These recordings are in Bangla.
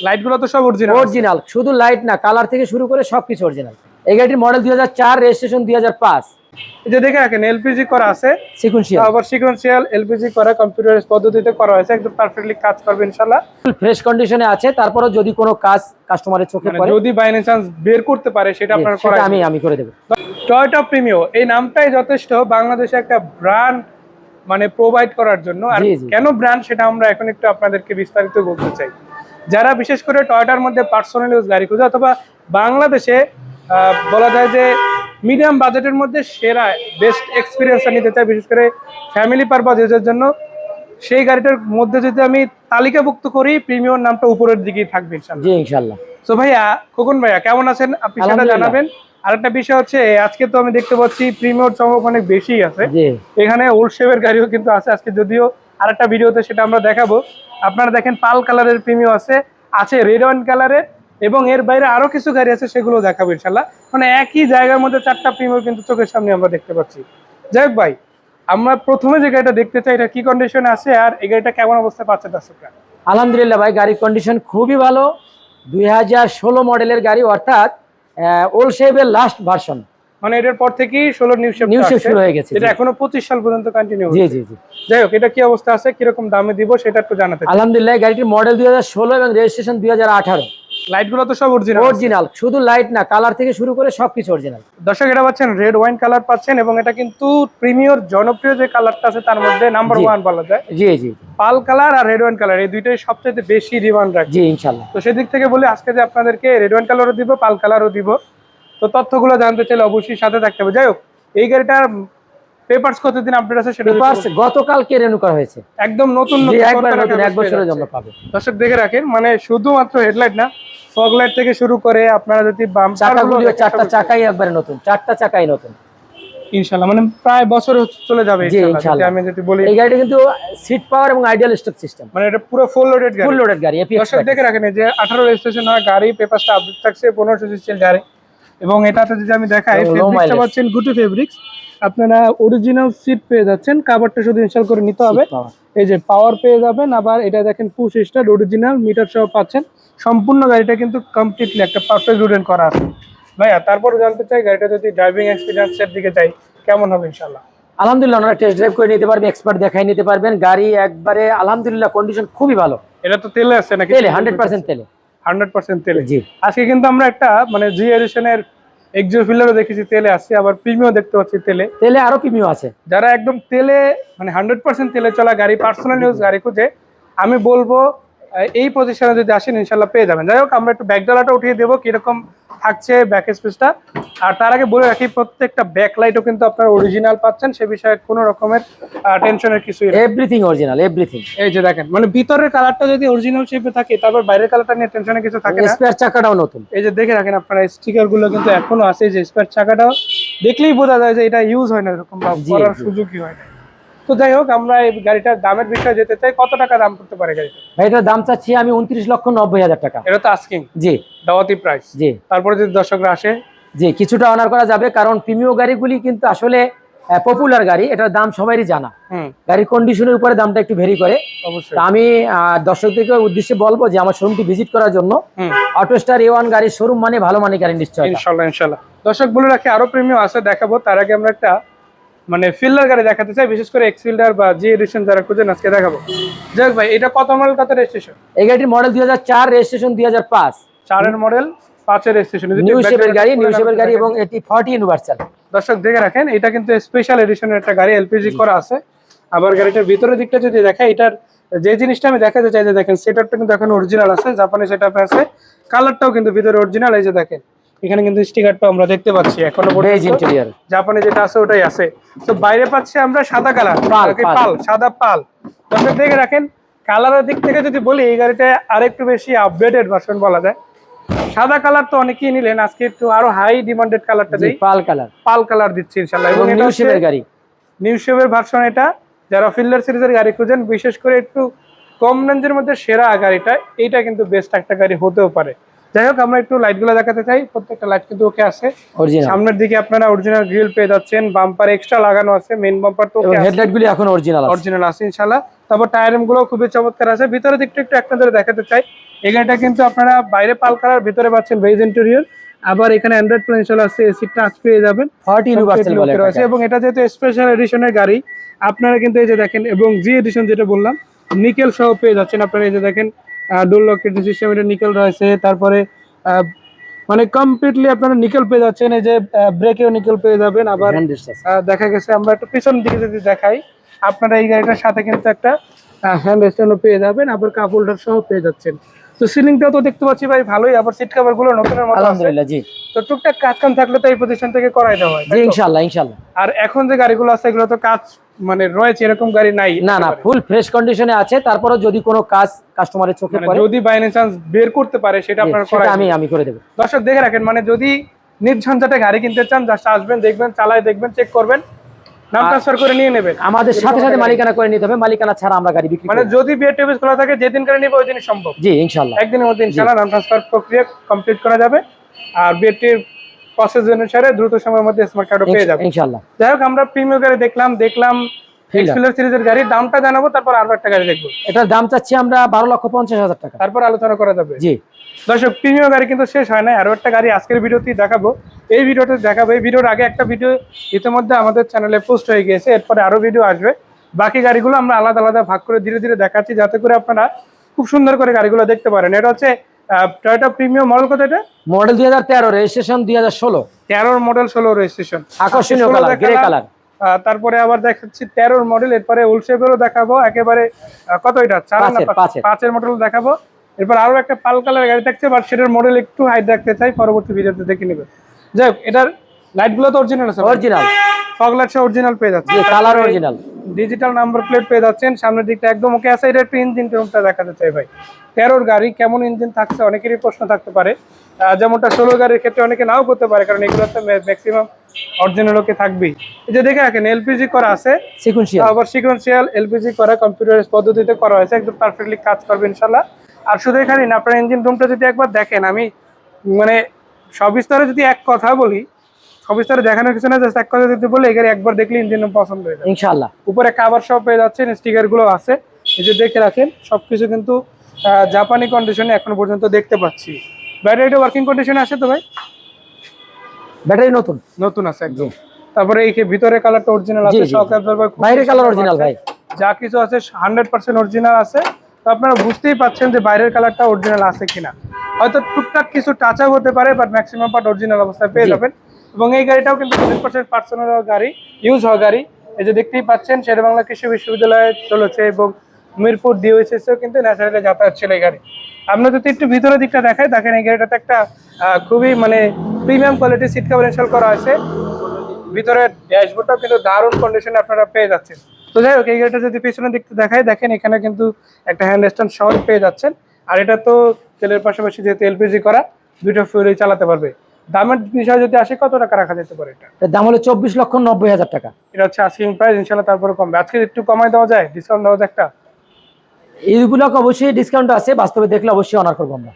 লাইট গুলো তো সব অরিজিনাল অরিজিনাল, শুধু লাইট না, কালার থেকে শুরু করে সবকিছু অরিজিনাল। এই গাড়িটির মডেল 2004, রেজিস্ট্রেশন 2005। এই যে দেখে রাখেন এলপিজি করা আছে, সিকুয়েন্সিয়াল, আবার সিকোয়েন্সিয়াল এলপিজি করা, কম্পিউটারাইজ পদ্ধতিতে করা হয়েছে, একদম পারফেক্টলি কাজ করবে ইনশাআল্লাহ। ফ্রেশ কন্ডিশনে আছে। তারপরও যদি কোনো কাজ কাস্টমারের চোখে পড়ে, যদি বাই এনি চান্স বের করতে পারে সেটা আপনারা করা, আমি করে দেব। টয়োটা প্রিমিও এই নামটাই যথেষ্ট বাংলাদেশে একটা ব্র্যান্ড মানে প্রোভাইড করার জন্য। আর কেন ব্র্যান্ড সেটা আমরা এখন একটু আপনাদেরকে বিস্তারিত বলতে চাই। যারা বিশেষ করে টয়োটার মধ্যে পার্সোনাল ইউজ গাড়ি খুঁজে, অথবা বাংলাদেশে বলা যায় যে মিডিয়াম বাজেটের মধ্যে সেরা বেস্ট এক্সপিরিয়েন্সটা নিতে চাই, বিশেষ করে ফ্যামিলি পারপাস ইউজের জন্য, সেই গাড়িটার মধ্যে যদি আমি তালিকাভুক্ত করি, প্রিমিয়ার নামটা উপরের দিকেই থাকবে ইনশাআল্লাহ। তো ভাইয়া, খোকন ভাইয়া কেমন আছেন? আপনি সেটা জানাবেন। আরেকটা বিষয় হচ্ছে, আজকে তো আমি দেখতে পাচ্ছি প্রিমিয়ার চমক অনেক বেশি আছে, এখানে ওল্ড শেপের গাড়িও কিন্তু আছে আজকে, যদিও আরেকটা ভিডিওতে সেটা আমরা দেখাবো। আপনারা দেখেন পাল কালারের প্রিমিয়ার আছে রেড ওয়াইন কালারের, এবং এর বাইরে আরো কিছু গাড়ি আছে, সেগুলো দেখাবো ইনশাল্লাহ। মানে একই জায়গার মধ্যে চারটা প্রিমিয়ার কিন্তু চোখের সামনে আমরা দেখতে পাচ্ছি। যাই হোক ভাই, আমরা প্রথমে যে গাড়িটা দেখতে চাই, এটা কি কন্ডিশনে আছে আর এই গাড়িটা কেমন অবস্থায় পাচ্ছে দর্শকরা? আলহামদুলিল্লাহ ভাই, গাড়ির কন্ডিশন খুবই ভালো। 2016 মডেলের গাড়ি, অর্থাৎ ওল্ড শেপের লাস্ট ভার্সন। মানে এটার পর থেকেই 16 নিউ শেপ শুরু হয়ে গেছে, এটা এখনো 25 সাল পর্যন্ত কন্টিনিউ হচ্ছে। জি। যাই হোক, এটা কি অবস্থা আছে, কিরকম দামে দিব সেটা একটু জানাতে। আলহামদুলিল্লাহ, গাড়িটির মডেল 2016 এবং রেজিস্ট্রেশন 2018। লাইট গুলো তো সব অরিজিনাল, শুধু লাইট না, কালার থেকে শুরু করে সবকিছু অরিজিনাল। দর্শক, এটা পাচ্ছেন রেড ওয়াইন কালার পাচ্ছেন, এবং এটা কিন্তু প্রিমিয়ার জনপ্রিয় যে কালারটা আছে তার মধ্যে নাম্বার 1 বলা যায়। জি। পাল কালার আর রেড ওয়াইন কালার, এই দুইটাই সবচেয়ে বেশি ডিমান্ড রাখে। জি ইনশাআল্লাহ। তো সেদিক থেকে বলি, আজকে যে আপনাদেরকে রেড ওয়াইন কালারও দিব, পাল কালারও দিব। তো তথ্যগুলো জানতে চাইলে অবশ্যই সাথে থাকতে হবে। যাই হোক, এই গাড়িটার পেপারস কতদিন আপডেট আছে সেটা গতকালকে রেনু করা হয়েছে, একদম নতুন, এক বছরের জন্য পাবে। দর্শক দেখে রাখেন, মানে শুধুমাত্র হেডলাইট না, ফগ লাইট থেকে শুরু করে আপনারা যদি চারটা চাকাই একবারে নতুন, চারটা চাকাই নতুন ইনশাআল্লাহ। মানে প্রায় বছর চলে যাবে ইনশাআল্লাহ। আমি যদি বলি, এই গাড়িটা কিন্তু সিট পাওয়ার এবং আইডিয়াল স্টপ সিস্টেম, মানে এটা পুরো ফুল লোডেড গাড়ি। দর্শক দেখে রাখেন, যে 18 রেজিস্ট্রেশন হয় গাড়ি, পেপারসটা আপডেট থাকছে, 1500 সিসির গাড়ি। এবং এটাতে যদি আমি দেখাই, ফেব্রিক্সটা পাচ্ছেন গুটি ফেব্রিক্স, আপনারা অরিজিনাল সিট পেয়ে যাচ্ছেন, কভারটা শুধু ইনস্টল করে নিতে হবে। এই যে পাওয়ার পেয়ে যাবেন, আবার এটা দেখেন পুশ স্টার্ট অরিজিনাল মিটার সহ পাচ্ছেন। সম্পূর্ণ গাড়িটা কিন্তু কমপ্লিটলি একটা পারফেক্ট রুটেন করা আছে। ভাইয়া, তারপরে জানতে চাই, গাড়িটা যদি ড্রাইভিং এক্সপিরিয়েন্সের দিকে যাই কেমন হবে ইনশাআল্লাহ? আলহামদুলিল্লাহ, ওনারা টেস্ট ড্রাইভ করে নিতে পারবেন, এক্সপার্ট দেখাই নিতে পারবেন। গাড়ি একবারে আলহামদুলিল্লাহ কন্ডিশন খুবই ভালো। এটা তো তেলে আছে নাকি? তেলে 100% তেলে। 100% তেলে। জি। আজকে কিন্তু আমরা একটা মানে জি এডিশনের এক্সিও ফিল্ডারও দেখেছি তেলে আছে, আবার প্রিমিয়াম দেখতে পাচ্ছি তেলে আরো প্রিমিয়াম আছে। যারা একদম তেলে মানে 100% তেলে চলা গাড়ি, পার্সোনাল ইউজ গাড়ি খুঁজে, আমি বলবো এই পজিশনে যদি আসেন ইনশাআল্লাহ পেয়ে যাবেন। যাই হোক, আমরা একটু ব্যাকডালাটা উঠিয়ে দেবো কিরকম থাকছে ব্যাক স্পেসটা। আর তার আগে বলে রাখি, প্রত্যেকটা ব্যাক লাইটও কিন্তু আপনারা অরিজিনাল পাচ্ছেন, সে বিষয়ে কোনো রকমের টেনশনের কিছু নেই, এভরিথিং অরিজিনাল, এভরিথিং। এই যে দেখেন, মানে ভিতরের কালারটা যদি অরিজিনাল শেপে থাকে, তারপর বাইরের কালারটা নিয়ে টেনশনের কিছু থাকে না। স্পেয়ার চাকাটাও নতুন, এই যে দেখে রাখেন আপনারা, স্টিকার গুলো কিন্তু এখনো আছে, যে স্পেয়ার চাকাটাও দেখলেই বোঝা যায় যে এটা ইউজ হয় না, এরকম বা করার সুযোগই হয় না। তো যাই হোক, আমরা এই গাড়িটার দামের বিষয়ে যেতে চাই। কত টাকা দাম করতে পারে গাড়িটা? এটার দাম চাচ্ছি আমি 29,90,000 টাকা। এটা তো আস্কিং, জি, দাওয়াতি প্রাইস। জি। তারপরে যদি দর্শকরা আসে, জি, কিছুটা অনার করা যাবে, কারণ প্রিমিয়াম গাড়িগুলি কিন্তু আসলে পপুলার গাড়ি, এটার দাম সবারই জানা। গাড়ির কন্ডিশনের উপরে দামটা একটু ভেরি করে। অবশ্যই আমি দর্শকদের উদ্দেশ্যে বলবো যে আমার শোরুমটি ভিজিট করার জন্য। অটোস্টার A1 গাড়ির শোরুম মানে ভালো মানের গাড়ি নিশ্চয়। ইনশাআল্লাহ। দর্শক বলে রাখি, আরো প্রিমিয়াম আছে, দেখাবো। তার আগে আমরা একটা মানে ফিল্ডার গাড়ি দেখাতে চাই, বিশেষ করে এক্স ফিল্ডার বা জি এডিশন যারা খুঁজেন আজকে দেখাবো। যাক ভাই, এটা কত মডেল, কত রেজিস্ট্রেশন? এই গাড়িটির মডেল 2004, রেজিস্ট্রেশন 2005। 4 এর মডেল, 5 এর রেজিস্ট্রেশন, নিউ শেপের গাড়ি, এবং এটি 40 ইউনিভার্সাল। দর্শক দেখে রাখেন, এটা কিন্তু স্পেশাল এডিশনের একটা গাড়ি, এলপিজি করা আছে। আবার গাড়িটার ভিতরের দিকটা যদি দেখাই, এটার যে জিনিসটা আমি দেখাতে চাই, যে দেখেন সেটআপটা কিন্তু এখন অরিজিনাল আছে, জাপানি সেটআপ আছে, কালারটাও কিন্তু ভিতরে অরিজিনাল। এই যে দেখেন, এখানে কিন্তু স্টিকারটা আমরা দেখতে পাচ্ছি, এখনো পর্যন্ত জাপানি যেটা আছে ওটাই আছে। তো বাইরে পাচ্ছি আমরা সাদা কালার, পাল, সাদা পাল। দর্শক দেখে রাখেন, কালারের দিক থেকে যদি বলি, এই গাড়িটা আরেকটু বেশি আপডেটেড ভার্সন বলা যায়। সাদা কালার তো অনেকেই নিলেন, আজকে একটু আরো হাই ডিমান্ডেড কালারটা দেই, পাল কালার দিচ্ছি ইনশাআল্লাহ। এবং নিউ শেপের গাড়ি, নিউ শেপের ভার্সন এটা। যারা ফিল্ডার সিরিজের গাড়ি খুঁজেন, বিশেষ করে একটু কম রেঞ্জের মধ্যে সেরা গাড়িটা, এইটা কিন্তু বেস্ট একটা গাড়ি হতেও পারে। যাই হোক, আমরা একটু লাইটগুলো দেখাতে চাই। প্রত্যেকটা লাইট কিন্তু ওকে আছে। অরিজিনাল। সামনের দিকে আপনারা অরিজিনাল গ্রিল পেয়ে যাচ্ছেন, বাম্পার এক্সট্রা লাগানো আছে, মেইন বাম্পার তো এবং হেডলাইট গুলি এখন অরিজিনাল আছে। অরিজিনাল আছে ইনশাআল্লাহ। তারপর টায়ার গুলো খুবই চমৎকার আছে। ভিতরে দিকটা একটু আপনাদের দেখাতে চাই। এই গাড়িটা কিন্তু আপনারা বাইরে পাল কালার, ভিতরে পাচ্ছেন বেজ ইন্টেরিয়র। আবার এখানে অ্যান্ড্রয়েড প্লে ইনস্টল আছে, এসি টাচ পেয়ে যাবেন, 40 ইউনিভার্সাল বলে আছে। এবং এটা যেহেতু স্পেশাল এডিশনের গাড়ি, আপনারা কিন্তু এই যে দেখেন, এবং জি এডিশন যেটা বললাম নিকেল সহ পেয়ে যাচ্ছেন আপনারা। এই যে দেখেন ডোর লক সিস্টেম, এটা নিকেল রয়েছে। তারপরে মানে কমপ্লিটলি আপনারা নিকেল পেয়ে যাচ্ছেন। এই যে ব্রেকেও নিকেল পেয়ে যাবেন। আবার দেখা গেছে আমরা একটু পিছন দিকে যদি দেখাই, আপনারা এই গাড়িটার সাথে কিন্তু একটা হ্যান্ড স্ট্যান্ডও পেয়ে যাবেন, আবার কাপ হোল্ডার সহ পেয়ে যাচ্ছেন। তো সিলিংটাও তো দেখতে পাচ্ছি ভাই ভালোই, আবার সিট কভার গুলো নতুনের মতো আছে। আলহামদুলিল্লাহ জি। তো টুকটাক কাজ কাম থাকলে তো এই প্রতিষ্ঠান থেকে করাই দেওয়া হয়, জি ইনশাআল্লাহ ইনশাআল্লাহ। আর এখন যে গাড়িগুলো আছে এগুলো তো কাজ মানে রয়েছে, এরকম গাড়ি নাই। না না, ফুল ফ্রেশ কন্ডিশনে আছে। তারপরে যদি কোনো কাজ কাস্টমারের চোখে পড়ে, যদি বাই এনি চান্স বের করতে পারে সেটা আপনারা করাই আমি করে দেব। দর্শক দেখে রাখেন, মানে যদি নির্ঝঞ্ঝাটে গাড়ি কিনতে চান, জাস্ট আসবেন, দেখবেন, চালায় দেখবেন, চেক করবেন, নাম ট্রান্সফার করে নিয়ে নেবেন। আমাদের সাথে সাথে মালিকানা করে নিতে হবে, মালিকানা ছাড়া আমরা গাড়ি বিক্রি মানে যদি বিয়ে টেবিস খোলা থাকে, যেদিন করে নিবে ওই দিনই সম্ভব। জি ইনশাআল্লাহ, একদিনের মধ্যে ইনশাআল্লাহ নাম ট্রান্সফার প্রক্রিয়া কমপ্লিট করা যাবে। আর বিয়েটির প্রসেস অনুসারে দ্রুত সময়ের মধ্যে স্মার্ট কার্ডও পেয়ে যাবে ইনশাআল্লাহ। যাই হোক, আমরা প্রিমিয়াম গাড়ি দেখলাম এক্সপ্লোরার সিরিজের গাড়ির দামটা জানাবো, তারপর আরো একটা গাড়ি দেখবো। এটার দাম চাচ্ছি আমরা 12,50,000 টাকা, তারপর আলোচনা করা যাবে। জি দর্শক, প্রিমিয়াম গাড়ি কিন্তু শেষ হয় না, আরো একটা গাড়ি আজকের ভিডিওতেই দেখাবো। এই ভিডিওতে দেখাবো, এই ভিডিওর আগে একটা ভিডিও ইতিমধ্যে আমাদের চ্যানেলে পোস্ট হয়ে গিয়েছে, এরপরে আরো ভিডিও আসবে। বাকি গাড়িগুলো আমরা আলাদা আলাদা ভাগ করে ধীরে ধীরে দেখাচ্ছি, যাতে করে আপনারা খুব সুন্দর করে গাড়িগুলো দেখতে পারেন। এটা হচ্ছে টয়োটা প্রিমিয়াম মডেল, কত এটা? Model 2013, registration 2016। 13 মডেল, 16 রেজিস্ট্রেশন, আকর্ষণীয় কালার, গ্রে কালার। তারপরে আবার দেখাচ্ছি 13 মডেল, এরপরে ওল্ড শেপেরও দেখাবো, একেবারে কত এটা 5-এর মডেল দেখাবো। এরপর আরো একটা পাল কালার গাড়ি থাকছে, বাট সেটার মডেল একটু হাইট রাখতে চাই, পরবর্তী ভিডিওতে দেখে নেবেন। যাই হোক, এটার লাইট গুলো তো অরিজিনাল আছে, অরিজিনাল ফগ লাইট অরিজিনাল পেয়ে যাচ্ছে, colour original, digital number plate পেয়ে যাচ্ছেন। সামনের দিকটা একদম ওকে আছে। এটা একটু ইঞ্জিন রুমটা দেখাতে চাই ভাই। 13 গাড়ি কেমন ইঞ্জিন থাকছে অনেকেরই প্রশ্ন থাকতে পারে, যেমনটা 16 গাড়ির ক্ষেত্রে অনেকে নাও করতে পারে, কারণ এগুলোতে ম্যাক্সিমাম অরিজিনাল ওকে থাকবেই। এই যে দেখে রাখেন, এলপিজি করা আছে, সিকোয়েন্সিয়াল, আবার সিকোয়েন্সিয়াল এলপিজি করা, কম্পিউটার পদ্ধতিতে করা হয়েছে, একদম পারফেক্টলি কাজ করবে ইনশাআল্লাহ। আর শুধু এখানে না, আপনার ইঞ্জিন রুমটা যদি একবার দেখেন, আমি মানে সবিস্তারে যদি এক কথা বলি, সবিস্তারে দেখানোর কিছু না, জাস্ট এক কথা যদি বলি, এই গাড়ি একবার দেখলে ইঞ্জিন রুম পছন্দ হয়ে যাবে ইনশাআল্লাহ। উপরে কভার সব পেয়ে যাচ্ছেন, স্টিকার গুলো আছে, এই যে দেখে রাখেন, সবকিছু কিন্তু জাপানি কন্ডিশনে এখনো পর্যন্ত দেখতে পাচ্ছি। ব্যাটারিটা ওয়ার্কিং কন্ডিশনে আছে তো ভাই? ব্যাটারি নতুন আছে একদম। তারপরে এই ভিতরে কালারটা অরিজিনাল আছে, শক অ্যাবজর্বার, বাইরের কালার অরিজিনাল ভাই, যা কিছু আছে 100% অরিজিনাল আছে। তো আপনারা বুঝতেই পাচ্ছেন যে বাইরের কালারটা অরিজিনাল আছে কিনা। হয়তো টুকটাক কিছু টাচ আপ হতে পারে, বাট ম্যাক্সিমাম পার্ট অরিজিনাল অবস্থায় পেয়ে যাবেন। এবং এই গাড়িটাও কিন্তু 100% পার্সোনাল গাড়ি, ইউজ হওয়া গাড়ি। এই যে দেখতেই পাচ্ছেন, শেরেবাংলা কৃষি বিশ্ববিদ্যালয়ে চলেছে, এবং মিরপুর ডিওএসএসও কিন্তু ন্যাচারালি যাতায়াত ছিল এই গাড়ি। আমরা যদি একটু ভিতরের দিকটা দেখাই, দেখেন এই গাড়িটাতে একটা খুবই মানে প্রিমিয়াম কোয়ালিটির সিট কভার ইনস্টল করা হয়েছে। ভিতরে ড্যাশবোর্ডটাও কিন্তু দারুণ কন্ডিশনে আপনারা পেয়ে যাচ্ছেন। তো যাই হোক, এই গাড়িটা যদি পিছনের দিকটা দেখাই, দেখেন এখানে কিন্তু একটা হ্যান্ড স্ট্যান্ড সহ পেয়ে যাচ্ছেন। আর এটা তো তেলের পাশাপাশি যেহেতু এলপিজি করা, দুটো ফুয়েলই চালাতে পারবে। দামের বিষয় যদি আসে, কত টাকা রাখা যেতে পারে? এর দাম হলো 24,90,000 টাকা। এটা হচ্ছে আস্কিং প্রাইস, ইনশাআল্লাহ তারপরে কমবে। আজকে একটু কমাই দেওয়া যায়, ডিসকাউন্ট দেওয়া যায় একটা? এইগুলো অবশ্যই ডিসকাউন্ট আছে, বাস্তবে দেখলে অবশ্যই অনার করবো আমরা।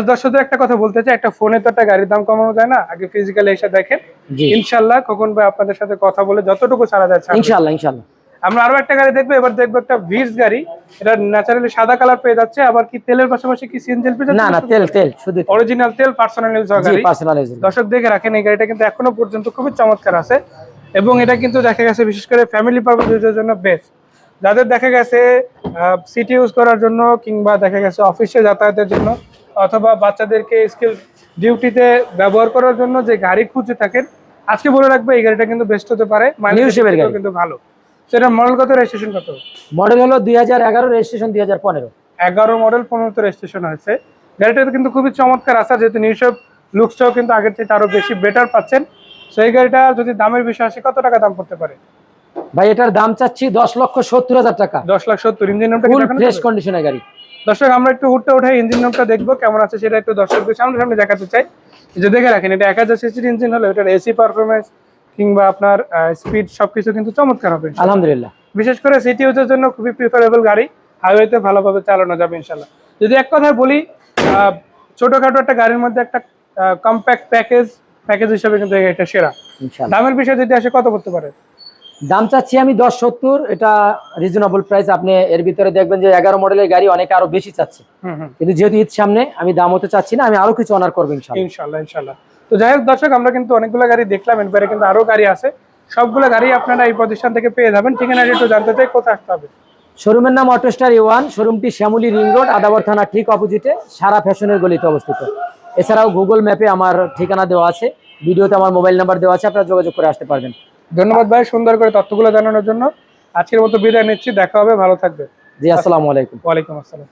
দর্শকদের একটা কথা বলতে চাই, একটা ফোনে তো একটা গাড়ির দাম কমানো যায় না, আগে ফিজিক্যালি এসে দেখেন। ইনশাআল্লাহ খোকন ভাই আপনাদের সাথে কথা বলে যতটুকু ছাড়া যায় ইনশাআল্লাহ। আমরা আরো একটা গাড়ি দেখবো, এবার দেখবো একটা ভিটস গাড়ি। এটা ন্যাচারালি সাদা কালার পেয়ে যাচ্ছে, আবার কি তেলের পাশাপাশি কি সিএনজি পেয়ে যাচ্ছে? না তেল শুধু অরিজিনাল তেল, পার্সোনাল ইউজ গাড়ি। দর্শক দেখে রাখেন, এই গাড়িটা কিন্তু এখনো পর্যন্ত খুবই চমৎকার আছে, এবং এটা কিন্তু দেখা গেছে বিশেষ করে ফ্যামিলি পারপাস ইউজের জন্য বেস্ট। যাদের দেখা গেছে সিটি ইউজ করার জন্য, কিংবা দেখা গেছে অফিসে যাতায়াতের জন্য, অথবা বাচ্চাদেরকে স্কিল ডিউটিতে ব্যবহার করার জন্য যে গাড়ি খুঁজে থাকেন, আজকে বলে রাখবো এই গাড়িটা কিন্তু বেস্ট হতে পারে, কিন্তু ভালো। সেটা মডেল কত, রেজিস্ট্রেশন কত? মডেল হলো 2011, রেজিস্ট্রেশন 2015। 11 মডেল, 15 রেজিস্ট্রেশন হয়েছে। গাড়িটা কিন্তু খুবই চমৎকার আছে, যেহেতু নিউশেপ লুকসটাও কিন্তু আগের থেকে আরো বেশি বেটার পাচ্ছেন। সেই গাড়িটা যদি দামের বিষয় আসে, কত টাকা দাম পড়তে পারে ভাই? এটার দাম চাচ্ছি 10,70,000 টাকা। 10,70,000। ইঞ্জিন রুমটা ফুল ফ্রেশ কন্ডিশনের গাড়ি। দর্শক, আমরা একটু উঠে উঠে ইঞ্জিন রুমটা দেখবো কেমন আছে, সেটা একটু দর্শকদের সামনে দেখাতে চাই। যে দেখে রাখেন, এটা 1000 সিসির ইঞ্জিন হলো, এটার এসি পারফরমেন্স কিংবা আপনার স্পিড সবকিছু কিন্তু চমৎকার হবে আলহামদুলিল্লাহ। বিশেষ করে সিটি ইউজের জন্য খুবই প্রিফারেবল গাড়ি, হাইওয়েতে ভালোভাবে চালানো যাবে ইনশাআল্লাহ। যদি এক কথায় বলি, ছোটখাটো একটা গাড়ির মধ্যে একটা কম্প্যাক্ট প্যাকেজ হিসেবে কিন্তু এটা সেরা। ইনশাআল্লাহ। দামের বিষয় যদি আসে কত পড়তে পারে? দাম চাচ্ছি আমি 1070, এটা রিজনেবল প্রাইস। আপনি এর ভিতরে দেখবেন যে 11 মডেলের গাড়ি অনেকে আরো বেশি চাচ্ছে, কিন্তু যেহেতু ঈদ সামনে আমি দাম হতে চাচ্ছি না, আমি আরো কিছু অনার করবো ইনশাআল্লাহ। ইনশাআল্লাহ ইনশাআল্লাহ। তো যাই হোক দর্শক, আমরা কিন্তু অনেকগুলো গাড়ি দেখলাম, এরপরে কিন্তু আরো গাড়ি আছে, সবগুলো গাড়ি আপনারা এই প্রতিষ্ঠান থেকে পেয়ে যাবেন। ঠিকানাটা একটু জানতে চাই, কোথায় আসতে হবে? শোরুমের নাম অটোস্টার A1, শোরুমটি শ্যামলী রিং রোড, আদাবর থানা ঠিক অপোজিটে সারা ফ্যাশনের গলিতে অবস্থিত। এছাড়াও গুগল ম্যাপে আমার ঠিকানা দেওয়া আছে, ভিডিওতে আমার মোবাইল নাম্বার দেওয়া আছে, আপনারা যোগাযোগ করে আসতে পারবেন। ধন্যবাদ ভাই সুন্দর করে তথ্যগুলো জানানোর জন্য। আজকের মতো বিদায় নিচ্ছি, দেখা হবে, ভালো থাকবে। জি, আসসালামু আলাইকুম। ওয়ালাইকুম আসসালাম।